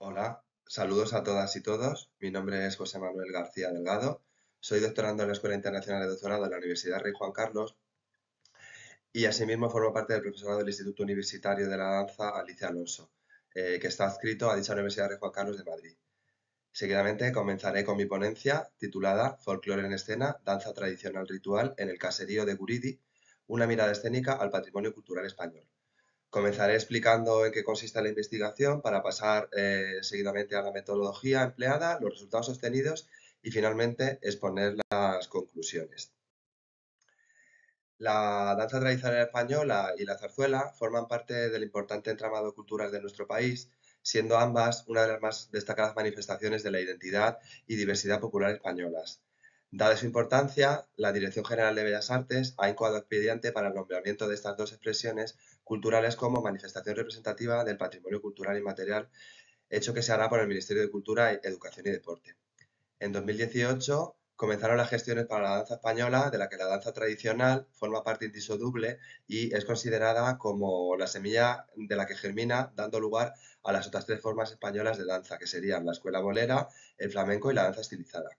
Hola, saludos a todas y todos. Mi nombre es José Manuel García Delgado. Soy doctorando en la Escuela Internacional de Doctorado de la Universidad Rey Juan Carlos y asimismo formo parte del profesorado del Instituto Universitario de la Danza Alicia Alonso, que está adscrito a dicha Universidad Rey Juan Carlos de Madrid. Seguidamente comenzaré con mi ponencia titulada Folclore en escena, danza tradicional ritual en el caserío de Guridi, una mirada escénica al patrimonio cultural español. Comenzaré explicando en qué consiste la investigación para pasar seguidamente a la metodología empleada, los resultados obtenidos y finalmente exponer las conclusiones. La danza tradicional española y la zarzuela forman parte del importante entramado cultural de nuestro país, siendo ambas una de las más destacadas manifestaciones de la identidad y diversidad popular españolas. Dada su importancia, la Dirección General de Bellas Artes ha incoado expediente para el nombramiento de estas dos expresiones culturales como manifestación representativa del patrimonio cultural inmaterial, hecho que se hará por el Ministerio de Cultura, Educación y Deporte. En 2018 comenzaron las gestiones para la danza española, de la que la danza tradicional forma parte indisoluble y es considerada como la semilla de la que germina, dando lugar a las otras tres formas españolas de danza, que serían la escuela bolera, el flamenco y la danza estilizada.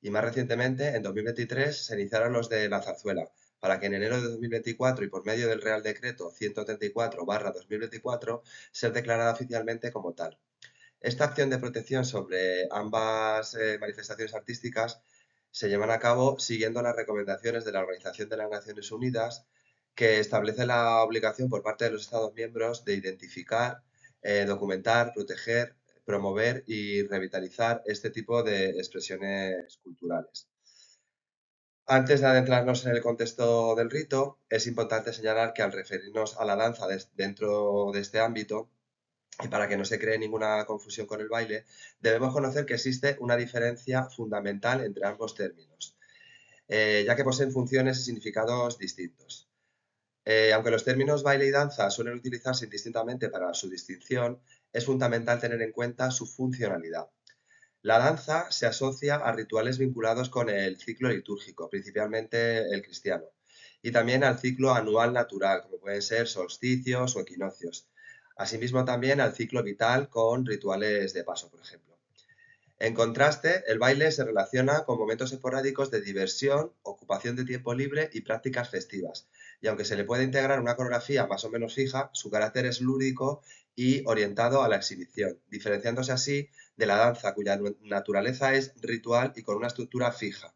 Y más recientemente, en 2023, se iniciaron los de la zarzuela, para que en enero de 2024 y por medio del Real Decreto 134/2024 ser declarada oficialmente como tal. Esta acción de protección sobre ambas manifestaciones artísticas se llevan a cabo siguiendo las recomendaciones de la Organización de las Naciones Unidas, que establece la obligación por parte de los Estados miembros de identificar, documentar, proteger, promover y revitalizar este tipo de expresiones culturales. Antes de adentrarnos en el contexto del rito, es importante señalar que al referirnos a la danza dentro de este ámbito, y para que no se cree ninguna confusión con el baile, debemos conocer que existe una diferencia fundamental entre ambos términos, ya que poseen funciones y significados distintos. Aunque los términos baile y danza suelen utilizarse indistintamente para su distinción, es fundamental tener en cuenta su funcionalidad. La danza se asocia a rituales vinculados con el ciclo litúrgico, principalmente el cristiano, y también al ciclo anual natural, como pueden ser solsticios o equinoccios. Asimismo también al ciclo vital con rituales de paso, por ejemplo. En contraste, el baile se relaciona con momentos esporádicos de diversión, ocupación de tiempo libre y prácticas festivas. Y aunque se le puede integrar una coreografía más o menos fija, su carácter es lúdico y orientado a la exhibición, diferenciándose así de la danza cuya naturaleza es ritual y con una estructura fija.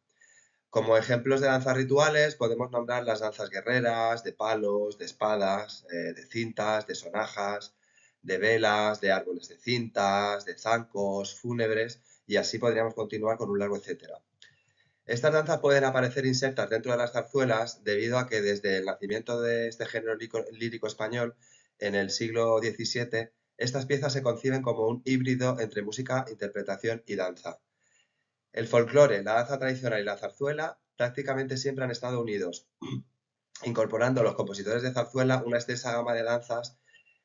Como ejemplos de danzas rituales podemos nombrar las danzas guerreras, de palos, de espadas, de cintas, de sonajas, de velas, de árboles de cintas, de zancos, fúnebres, y así podríamos continuar con un largo etcétera. Estas danzas pueden aparecer insertas dentro de las zarzuelas debido a que desde el nacimiento de este género lírico español en el siglo XVII, estas piezas se conciben como un híbrido entre música, interpretación y danza. El folclore, la danza tradicional y la zarzuela prácticamente siempre han estado unidos, incorporando a los compositores de zarzuela una extensa gama de danzas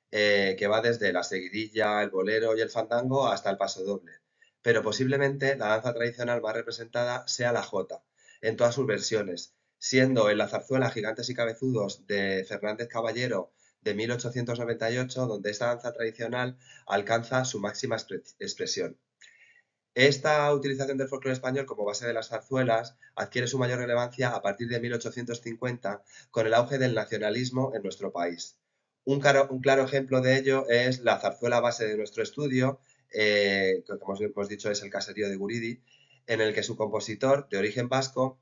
que va desde la seguidilla, el bolero y el fandango hasta el pasodoble. Pero posiblemente la danza tradicional más representada sea la jota, en todas sus versiones, siendo en la zarzuela Gigantes y Cabezudos de Fernández Caballero de 1898 donde esta danza tradicional alcanza su máxima expresión. Esta utilización del folclore español como base de las zarzuelas adquiere su mayor relevancia a partir de 1850 con el auge del nacionalismo en nuestro país. Un claro ejemplo de ello es la zarzuela base de nuestro estudio, que como hemos dicho es el caserío de Guridi, en el que su compositor, de origen vasco,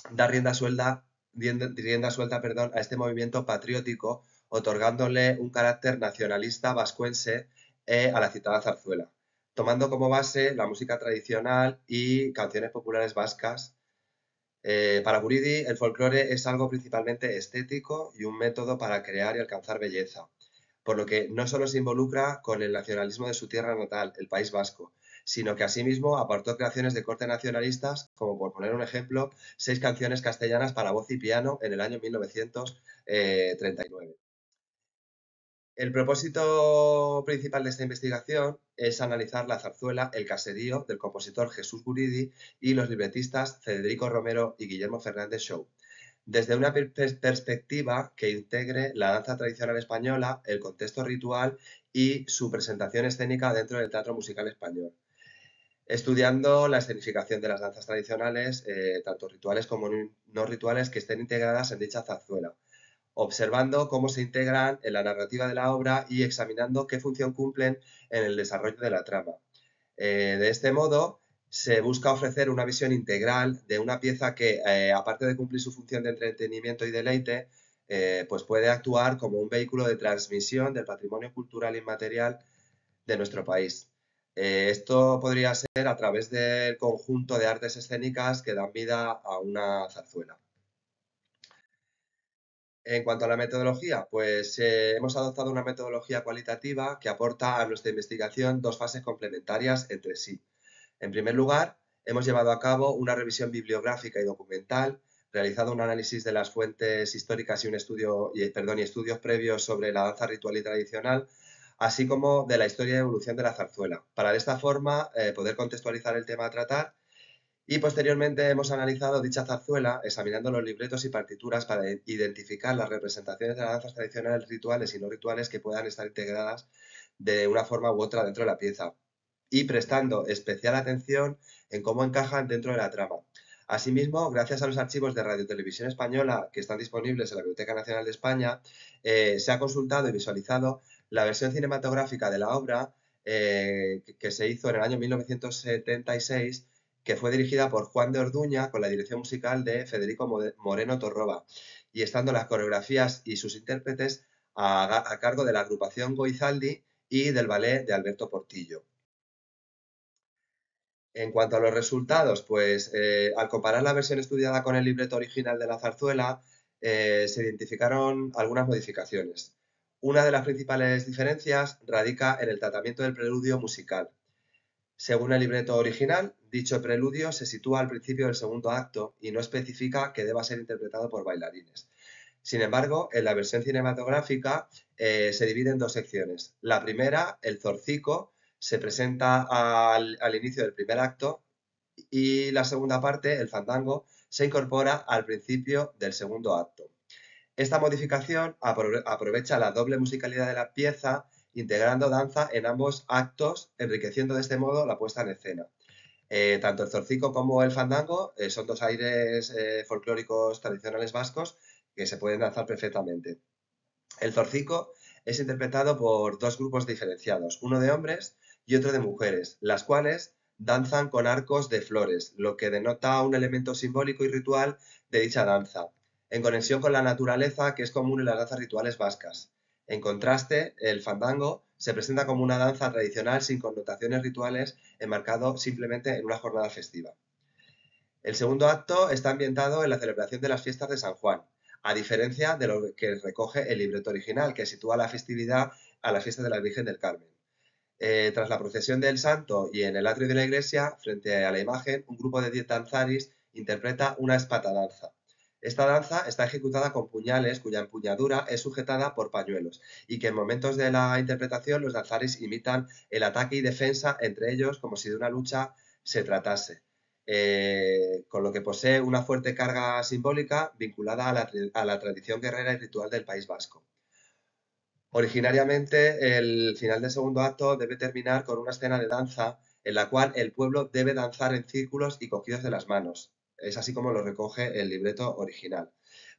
da rienda suelta a este movimiento patriótico, otorgándole un carácter nacionalista vascuense a la citada zarzuela, tomando como base la música tradicional y canciones populares vascas. Para Guridi, el folclore es algo principalmente estético y un método para crear y alcanzar belleza, por lo que no solo se involucra con el nacionalismo de su tierra natal, el País Vasco, sino que asimismo aportó creaciones de corte nacionalistas, como por poner un ejemplo, 6 canciones castellanas para voz y piano en el año 1939. El propósito principal de esta investigación es analizar la zarzuela El caserío del compositor Jesús Guridi y los libretistas Federico Romero y Guillermo Fernández Show, desde una perspectiva que integre la danza tradicional española, el contexto ritual y su presentación escénica dentro del teatro musical español, estudiando la escenificación de las danzas tradicionales, tanto rituales como no rituales, que estén integradas en dicha zarzuela, observando cómo se integran en la narrativa de la obra y examinando qué función cumplen en el desarrollo de la trama. De este modo, se busca ofrecer una visión integral de una pieza que, aparte de cumplir su función de entretenimiento y deleite, pues puede actuar como un vehículo de transmisión del patrimonio cultural inmaterial de nuestro país. Esto podría ser a través del conjunto de artes escénicas que dan vida a una zarzuela. En cuanto a la metodología, pues hemos adoptado una metodología cualitativa que aporta a nuestra investigación dos fases complementarias entre sí. En primer lugar, hemos llevado a cabo una revisión bibliográfica y documental, realizado un análisis de las fuentes históricas y estudios previos sobre la danza ritual y tradicional, así como de la historia y evolución de la zarzuela, para de esta forma poder contextualizar el tema a tratar. Y posteriormente hemos analizado dicha zarzuela, examinando los libretos y partituras para identificar las representaciones de las danzas tradicionales rituales y no rituales que puedan estar integradas de una forma u otra dentro de la pieza, y prestando especial atención en cómo encajan dentro de la trama. Asimismo, gracias a los archivos de Radio Televisión Española que están disponibles en la Biblioteca Nacional de España, se ha consultado y visualizado la versión cinematográfica de la obra, que se hizo en el año 1976, que fue dirigida por Juan de Orduña con la dirección musical de Federico Moreno Torroba, y estando las coreografías y sus intérpretes a cargo de la agrupación Goizaldi y del ballet de Alberto Portillo. En cuanto a los resultados, pues al comparar la versión estudiada con el libreto original de la zarzuela, se identificaron algunas modificaciones. Una de las principales diferencias radica en el tratamiento del preludio musical. Según el libreto original, dicho preludio se sitúa al principio del segundo acto y no especifica que deba ser interpretado por bailarines. Sin embargo, en la versión cinematográfica se divide en dos secciones. La primera, el zorcico, se presenta al inicio del primer acto, y la segunda parte, el fandango, se incorpora al principio del segundo acto. Esta modificación aprovecha la doble musicalidad de la pieza, integrando danza en ambos actos, enriqueciendo de este modo la puesta en escena. Tanto el zorcico como el fandango son dos aires folclóricos tradicionales vascos que se pueden danzar perfectamente. El zorcico es interpretado por dos grupos diferenciados, uno de hombres y otro de mujeres, las cuales danzan con arcos de flores, lo que denota un elemento simbólico y ritual de dicha danza, en conexión con la naturaleza, que es común en las danzas rituales vascas. En contraste, el fandango se presenta como una danza tradicional sin connotaciones rituales, enmarcado simplemente en una jornada festiva. El segundo acto está ambientado en la celebración de las fiestas de San Juan, a diferencia de lo que recoge el libreto original, que sitúa la festividad a la fiesta de la Virgen del Carmen. Tras la procesión del santo y en el atrio de la iglesia, frente a la imagen, un grupo de 10 danzaris interpreta una espatadanza. Esta danza está ejecutada con puñales cuya empuñadura es sujetada por pañuelos, y que en momentos de la interpretación los danzaris imitan el ataque y defensa entre ellos como si de una lucha se tratase. Con lo que posee una fuerte carga simbólica vinculada a la tradición guerrera y ritual del País Vasco. Originariamente, el final del segundo acto debe terminar con una escena de danza en la cual el pueblo debe danzar en círculos y cogidos de las manos. Es así como lo recoge el libreto original.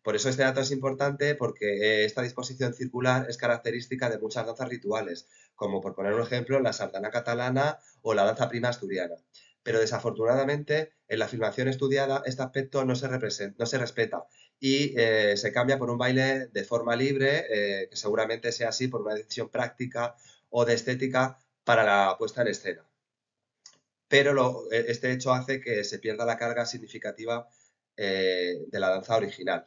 Por eso este dato es importante, porque esta disposición circular es característica de muchas danzas rituales, como por poner un ejemplo la sardana catalana o la danza prima asturiana. Pero desafortunadamente en la filmación estudiada este aspecto no se respeta, y se cambia por un baile de forma libre, que seguramente sea así por una decisión práctica o de estética para la puesta en escena. Pero este hecho hace que se pierda la carga significativa de la danza original.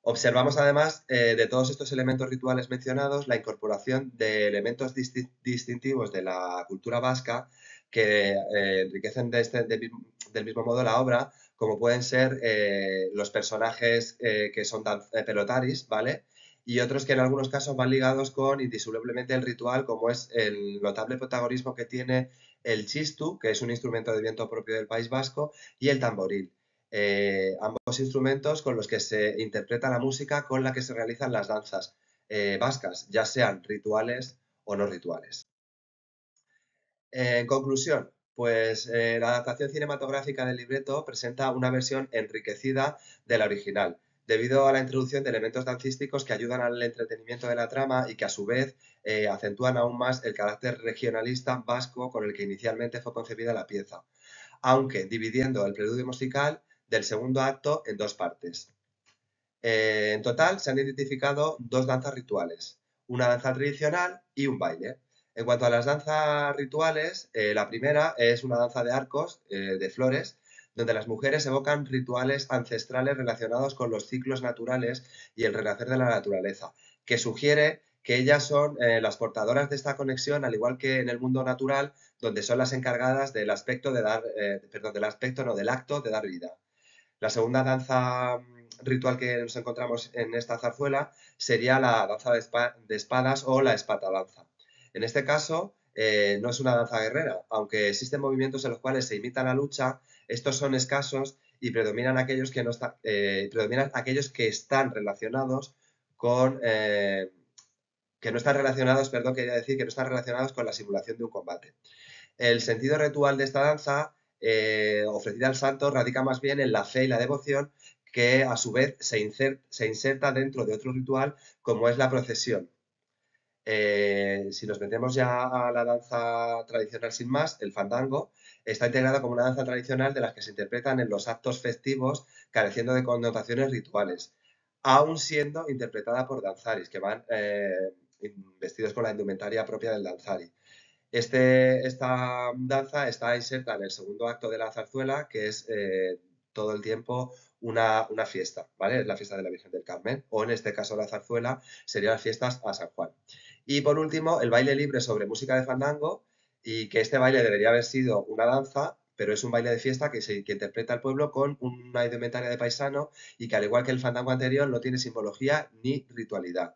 Observamos además, de todos estos elementos rituales mencionados, la incorporación de elementos distintivos de la cultura vasca que enriquecen del mismo modo la obra, como pueden ser los personajes que son pelotaris, ¿vale? Y otros que en algunos casos van ligados con indisolublemente el ritual, como es el notable protagonismo que tiene el chistu, que es un instrumento de viento propio del País Vasco, y el tamboril. ambos instrumentos con los que se interpreta la música con la que se realizan las danzas vascas, ya sean rituales o no rituales. En conclusión, pues la adaptación cinematográfica del libreto presenta una versión enriquecida de la original, debido a la introducción de elementos dancísticos que ayudan al entretenimiento de la trama y que a su vez acentúan aún más el carácter regionalista vasco con el que inicialmente fue concebida la pieza, aunque dividiendo el preludio musical del segundo acto en dos partes. En total se han identificado dos danzas rituales, una danza tradicional y un baile. En cuanto a las danzas rituales, la primera es una danza de arcos, de flores, donde las mujeres evocan rituales ancestrales relacionados con los ciclos naturales y el renacer de la naturaleza, que sugiere que ellas son las portadoras de esta conexión, al igual que en el mundo natural, donde son las encargadas del aspecto de dar, perdón, del aspecto, no, del acto de dar vida. La segunda danza ritual que nos encontramos en esta zarzuela sería la danza de espadas o la espatadanza. En este caso, no es una danza guerrera, aunque existen movimientos en los cuales se imita la lucha, estos son escasos y predominan aquellos que, no predominan aquellos que están relacionados con... que no están relacionados, perdón, quería decir que no están relacionados con la simulación de un combate. El sentido ritual de esta danza, ofrecida al santo, radica más bien en la fe y la devoción, que a su vez se inserta dentro de otro ritual como es la procesión. Si nos metemos ya a la danza tradicional sin más, el fandango está integrado como una danza tradicional de las que se interpretan en los actos festivos, careciendo de connotaciones rituales, aun siendo interpretada por danzaris, que van vestidos con la indumentaria propia del danzari. Esta danza está inserta en el segundo acto de la zarzuela, que es todo el tiempo una fiesta, ¿vale? Es la fiesta de la Virgen del Carmen, o en este caso la zarzuela serían las fiestas a San Juan. Y por último, el baile libre sobre música de fandango, y que este baile debería haber sido una danza, pero es un baile de fiesta que interpreta el pueblo con una indumentaria de paisano y que, al igual que el fandango anterior, no tiene simbología ni ritualidad.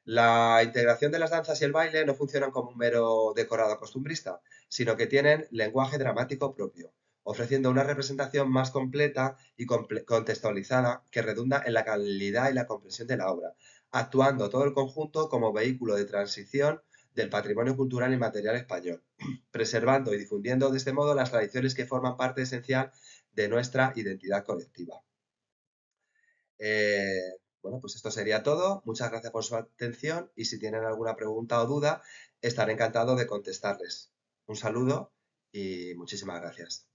La integración de las danzas y el baile no funcionan como un mero decorado costumbrista, sino que tienen lenguaje dramático propio, ofreciendo una representación más completa y contextualizada que redunda en la calidad y la comprensión de la obra, actuando todo el conjunto como vehículo de transición del patrimonio cultural y material español, preservando y difundiendo de este modo las tradiciones que forman parte esencial de nuestra identidad colectiva. Eh, bueno, pues esto sería todo. Muchas gracias por su atención y si tienen alguna pregunta o duda, estaré encantado de contestarles. Un saludo y muchísimas gracias.